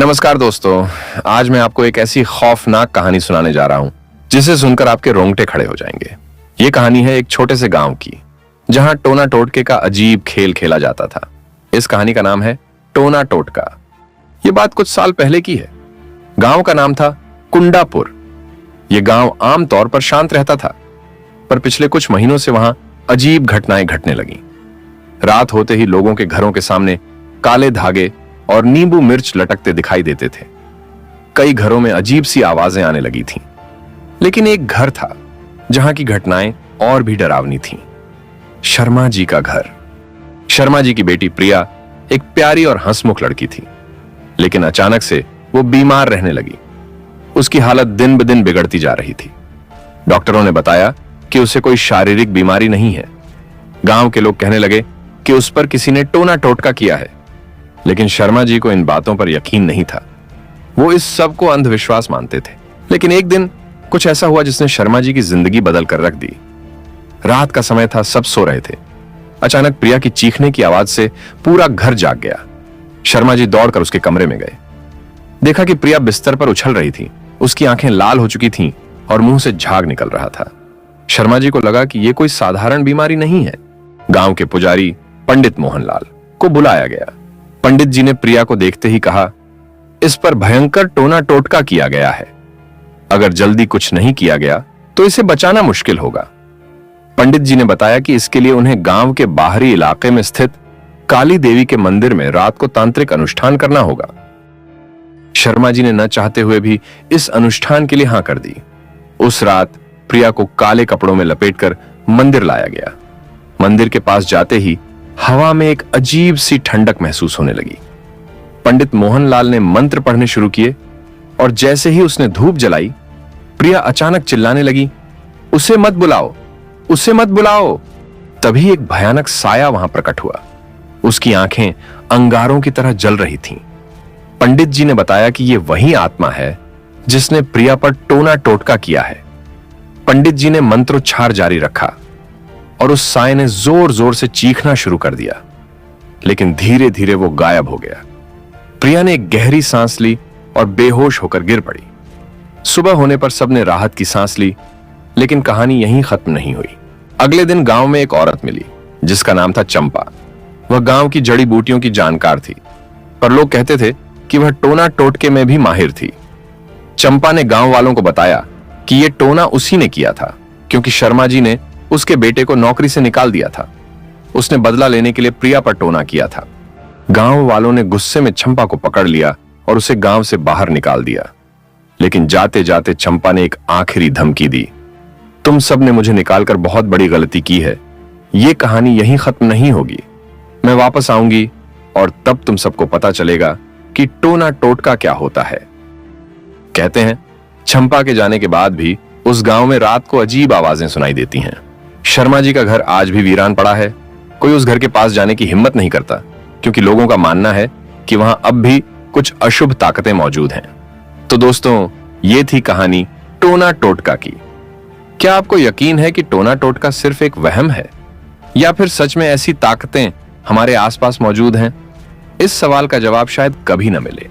नमस्कार दोस्तों, आज मैं आपको एक ऐसी खौफनाक कहानी सुनाने जा रहा हूं जिसे सुनकर आपके रोंगटे खड़े हो जाएंगे। ये कहानी है एक छोटे से गांव की, जहां टोना टोटके का अजीब खेल खेला जाता था। इस कहानी का नाम है टोना टोटका। ये बात कुछ साल पहले की है। गांव का नाम था कुंडापुर। यह गांव आमतौर पर शांत रहता था, पर पिछले कुछ महीनों से वहां अजीब घटनाएं घटने लगी। रात होते ही लोगों के घरों के सामने काले धागे और नींबू मिर्च लटकते दिखाई देते थे। कई घरों में अजीब सी आवाजें आने लगी थीं। लेकिन एक घर था जहां की घटनाएं और भी डरावनी थीं। शर्मा जी का घर। शर्मा जी की बेटी प्रिया एक प्यारी और हंसमुख लड़की थी, लेकिन अचानक से वो बीमार रहने लगी। उसकी हालत दिन ब दिन बिगड़ती जा रही थी। डॉक्टरों ने बताया कि उसे कोई शारीरिक बीमारी नहीं है। गांव के लोग कहने लगे कि उस पर किसी ने टोना टोटका किया है, लेकिन शर्मा जी को इन बातों पर यकीन नहीं था। वो इस सब को अंधविश्वास मानते थे। लेकिन एक दिन कुछ ऐसा हुआ जिसने शर्मा जी की जिंदगी बदल कर रख दी। रात का समय था, सब सो रहे थे। अचानक प्रिया की चीखने की आवाज से पूरा घर जाग गया। शर्मा जी दौड़कर उसके कमरे में गए। देखा कि प्रिया बिस्तर पर उछल रही थी। उसकी आंखें लाल हो चुकी थीं और मुंह से झाग निकल रहा था। शर्मा जी को लगा कि यह कोई साधारण बीमारी नहीं है। गांव के पुजारी पंडित मोहनलाल को बुलाया गया। पंडित जी ने प्रिया को देखते ही कहा, इस पर भयंकर टोना टोटका किया गया है। अगर जल्दी कुछ नहीं किया गया तो इसे बचाना मुश्किल होगा। पंडित जी ने बताया कि इसके लिए उन्हें गांव के बाहरी इलाके में स्थित काली देवी के मंदिर में रात को तांत्रिक अनुष्ठान करना होगा। शर्मा जी ने न चाहते हुए भी इस अनुष्ठान के लिए हां कर दी। उस रात प्रिया को काले कपड़ों में लपेटकर मंदिर लाया गया। मंदिर के पास जाते ही हवा में एक अजीब सी ठंडक महसूस होने लगी। पंडित मोहनलाल ने मंत्र पढ़ने शुरू किए और जैसे ही उसने धूप जलाई, प्रिया अचानक चिल्लाने लगी, उसे मत बुलाओ, उसे मत बुलाओ। तभी एक भयानक साया वहां प्रकट हुआ। उसकी आंखें अंगारों की तरह जल रही थीं। पंडित जी ने बताया कि यह वही आत्मा है जिसने प्रिया पर टोना टोटका किया है। पंडित जी ने मंत्रोच्चार जारी रखा और उस साए ने जोर जोर से चीखना शुरू कर दिया, लेकिन धीरे धीरे वो गायब हो गया। प्रिया ने एक गहरी सांस ली और बेहोश होकर गिर पड़ी। सुबह होने पर सबने राहत की सांस ली, लेकिन कहानी यहीं खत्म नहीं हुई। अगले दिन गांव में एक औरत मिली जिसका नाम था चंपा। वह गांव की जड़ी बूटियों की जानकार थी, पर लोग कहते थे कि वह टोना टोटके में भी माहिर थी। चंपा ने गांव वालों को बताया कि यह टोना उसी ने किया था, क्योंकि शर्मा जी ने उसके बेटे को नौकरी से निकाल दिया था। उसने बदला लेने के लिए प्रिया पर टोना किया था। गांव वालों ने गुस्से में चंपा को पकड़ लिया और उसे गांव से बाहर निकाल दिया। लेकिन जाते जाते चंपा ने एक आखिरी धमकी दी, तुम सब ने मुझे निकालकर बहुत बड़ी गलती की है। यह कहानी यहीं खत्म नहीं होगी। मैं वापस आऊंगी और तब तुम सबको पता चलेगा कि टोना टोटका क्या होता है। कहते हैं चंपा के जाने के बाद भी उस गांव में रात को अजीब आवाजें सुनाई देती हैं। शर्मा जी का घर आज भी वीरान पड़ा है। कोई उस घर के पास जाने की हिम्मत नहीं करता, क्योंकि लोगों का मानना है कि वहां अब भी कुछ अशुभ ताकतें मौजूद हैं। तो दोस्तों, ये थी कहानी टोना टोटका की। क्या आपको यकीन है कि टोना टोटका सिर्फ एक वहम है, या फिर सच में ऐसी ताकतें हमारे आसपास मौजूद हैं? इस सवाल का जवाब शायद कभी न मिले।